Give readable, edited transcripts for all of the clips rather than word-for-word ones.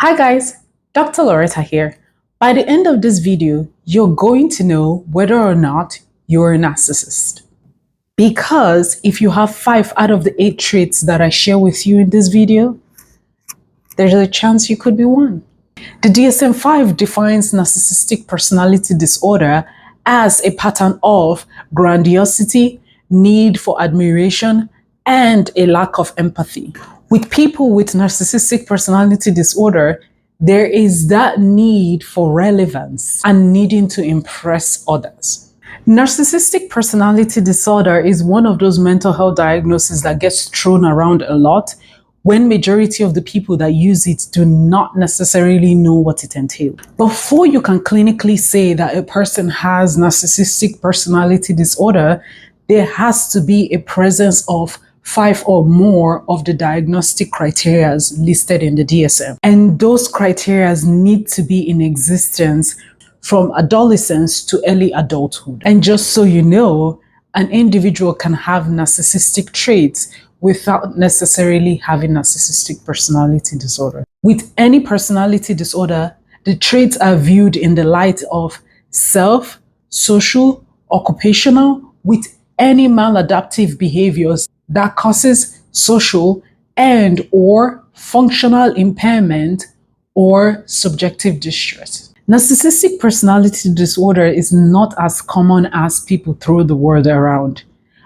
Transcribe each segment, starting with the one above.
Hi guys, Dr. Loretta here. By the end of this video, you're going to know whether or not you're a narcissist. Because if you have 5 out of the 8 traits that I share with you in this video, there's a chance you could be one. The DSM-5 defines narcissistic personality disorder as a pattern of grandiosity, need for admiration, and a lack of empathy. With people with narcissistic personality disorder, there is that need for relevance and needing to impress others. Narcissistic personality disorder is one of those mental health diagnoses that gets thrown around a lot when majority of the people that use it do not necessarily know what it entails. Before you can clinically say that a person has narcissistic personality disorder, there has to be a presence of 5 or more of the diagnostic criteria listed in the DSM. And those criteria need to be in existence from adolescence to early adulthood. And just so you know, an individual can have narcissistic traits without necessarily having narcissistic personality disorder. With any personality disorder, the traits are viewed in the light of self, social, occupational, with any maladaptive behaviors that causes social and or functional impairment or subjective distress. Narcissistic personality disorder is not as common as people throw the word around.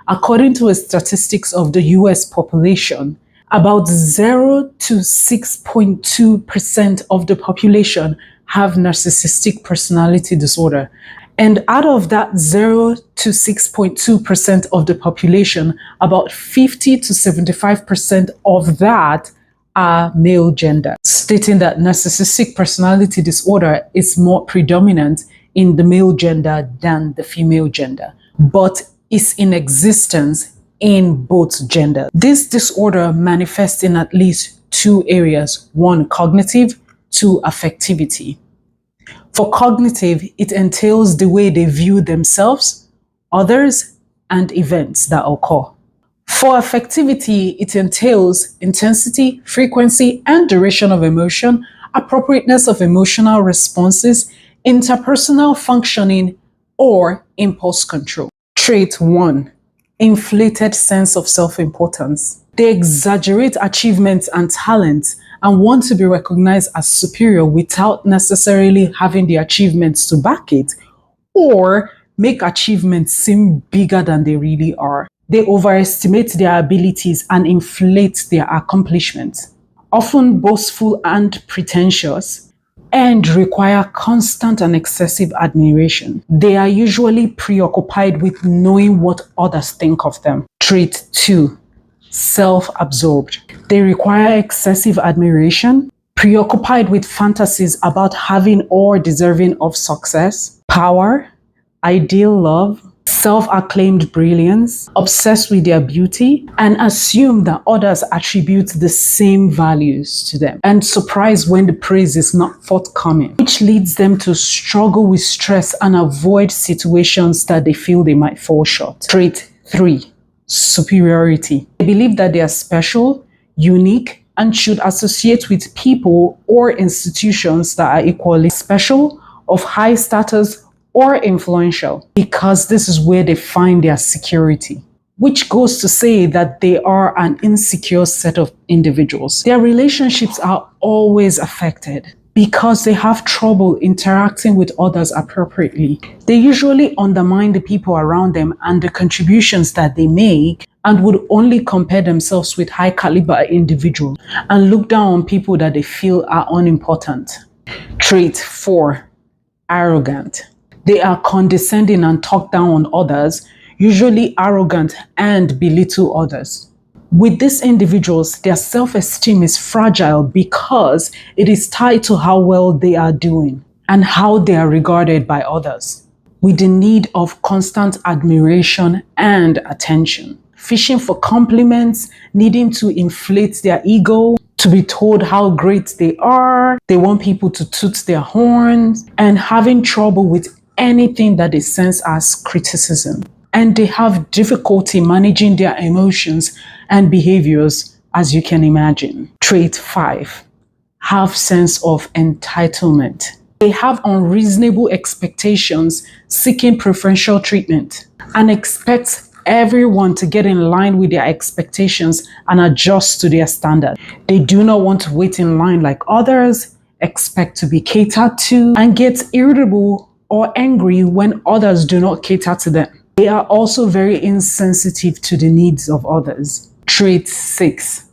According to statistics of the US population, about 0 to 6.2% of the population have narcissistic personality disorder. And out of that 0 to 6.2% of the population, about 50 to 75% of that are male gender, stating that narcissistic personality disorder is more predominant in the male gender than the female gender, but is in existence in both genders. This disorder manifests in at least 2 areas: 1, cognitive, 2, affectivity. For cognitive, it entails the way they view themselves, others, and events that occur. For affectivity, it entails intensity, frequency, and duration of emotion, appropriateness of emotional responses, interpersonal functioning, or impulse control. Trait 1, inflated sense of self-importance. They exaggerate achievements and talents and want to be recognized as superior without necessarily having the achievements to back it, or make achievements seem bigger than they really are. They overestimate their abilities and inflate their accomplishments, often boastful and pretentious, and require constant and excessive admiration. They are usually preoccupied with knowing what others think of them. Trait 2, self-absorbed. They require excessive admiration, preoccupied with fantasies about having or deserving of success, power, ideal love, self-acclaimed brilliance, obsessed with their beauty, and assume that others attribute the same values to them, and surprised when the praise is not forthcoming, which leads them to struggle with stress and avoid situations that they feel they might fall short. Trait 3, superiority. They believe that they are special, unique, and should associate with people or institutions that are equally special, of high status, or influential, because this is where they find their security, which goes to say that they are an insecure set of individuals. Their relationships are always affected because they have trouble interacting with others appropriately. They usually undermine the people around them and the contributions that they make, and would only compare themselves with high caliber individuals and look down on people that they feel are unimportant. Trait 4, arrogant. They are condescending and talk down on others, usually arrogant, and belittle others. With these individuals, their self-esteem is fragile because it is tied to how well they are doing and how they are regarded by others, with the need of constant admiration and attention, fishing for compliments, needing to inflate their ego, to be told how great they are. They want people to toot their horns, and having trouble with anything that they sense as criticism. And they have difficulty managing their emotions and behaviors, as you can imagine. Trait 5, have sense of entitlement. They have unreasonable expectations, seeking preferential treatment, and expect everyone to get in line with their expectations and adjust to their standard. They do not want to wait in line like others, expect to be catered to, and get irritable or angry when others do not cater to them. They are also very insensitive to the needs of others. Trait 6.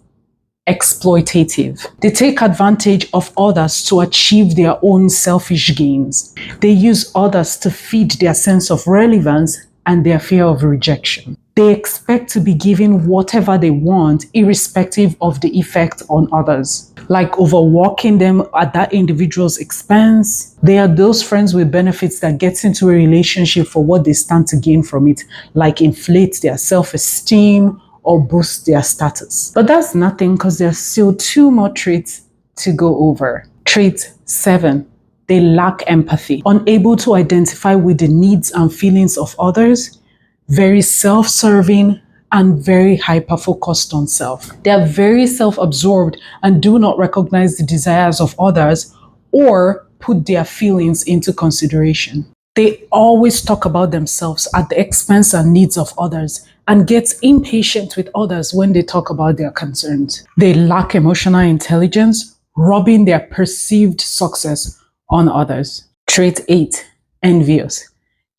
Exploitative. They take advantage of others to achieve their own selfish gains. They use others to feed their sense of relevance and their fear of rejection. They expect to be given whatever they want, irrespective of the effect on others, like overworking them at that individual's expense. They are those friends with benefits that get into a relationship for what they stand to gain from it, like inflate their self-esteem or boost their status. But that's nothing because there's still 2 more traits to go over. Trait 7. They lack empathy, unable to identify with the needs and feelings of others, very self-serving, and very hyper-focused on self. They are very self-absorbed and do not recognize the desires of others or put their feelings into consideration. They always talk about themselves at the expense and needs of others and get impatient with others when they talk about their concerns. They lack emotional intelligence, robbing their perceived success on others. Trait 8. Envious.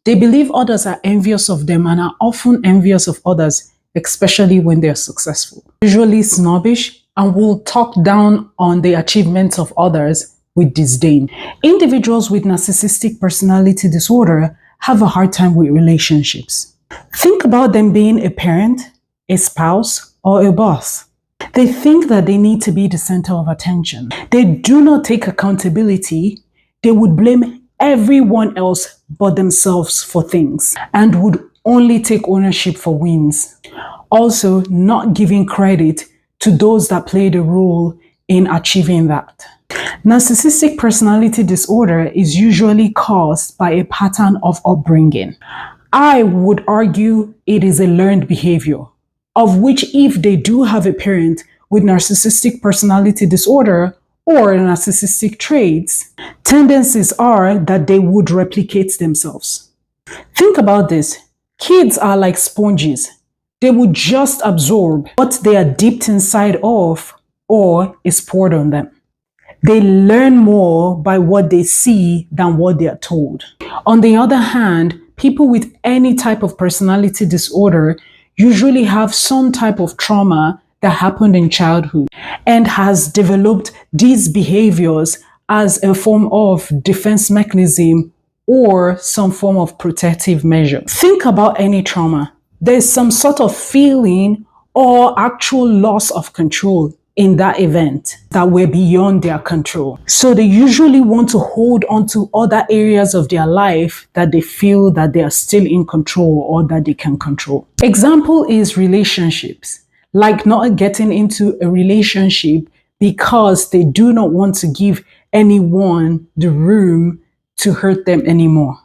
They believe others are envious of them and are often envious of others, especially when they are successful. Usually snobbish and will talk down on the achievements of others with disdain. Individuals with narcissistic personality disorder have a hard time with relationships. Think about them being a parent, a spouse, or a boss. They think that they need to be the center of attention. They do not take accountability. They would blame everyone else but themselves for things and would only take ownership for wins. Also, not giving credit to those that played a role in achieving that. Narcissistic personality disorder is usually caused by a pattern of upbringing. I would argue it is a learned behavior, of which if they do have a parent with narcissistic personality disorder or narcissistic traits, tendencies are that they would replicate themselves. Think about this. Kids are like sponges. They would just absorb what they are dipped inside of or is poured on them. They learn more by what they see than what they are told. On the other hand, people with any type of personality disorder usually have some type of trauma that happened in childhood and has developed these behaviors as a form of defense mechanism or some form of protective measure. Think about any trauma. There's some sort of feeling or actual loss of control in that event that were beyond their control. So they usually want to hold on to other areas of their life that they feel that they are still in control or that they can control. Example is relationships, like not getting into a relationship because they do not want to give anyone the room to hurt them anymore.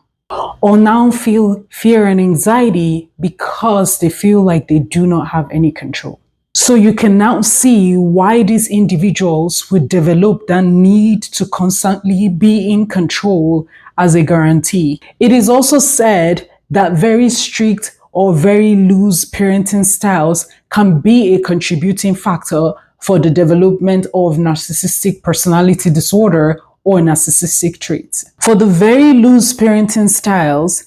Or now feel fear and anxiety because they feel like they do not have any control. So you can now see why these individuals would develop that need to constantly be in control as a guarantee. It is also said that very strict or very loose parenting styles can be a contributing factor for the development of narcissistic personality disorder or narcissistic traits. For the very loose parenting styles,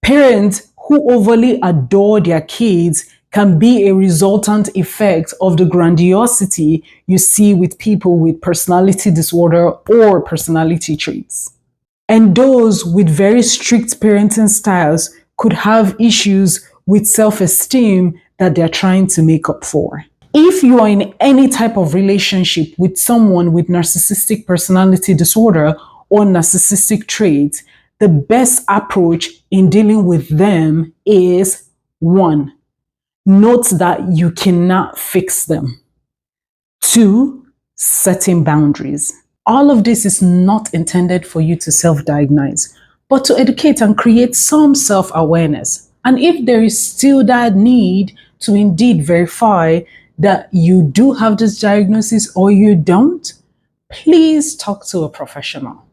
parents who overly adore their kids can be a resultant effect of the grandiosity you see with people with personality disorder or personality traits. And those with very strict parenting styles could have issues with self-esteem that they're trying to make up for. If you are in any type of relationship with someone with narcissistic personality disorder or narcissistic traits, the best approach in dealing with them is 1. Note that you cannot fix them. 2. Setting boundaries. All of this is not intended for you to self-diagnose, but to educate and create some self-awareness. And if there is still that need to indeed verify that you do have this diagnosis or you don't, please talk to a professional.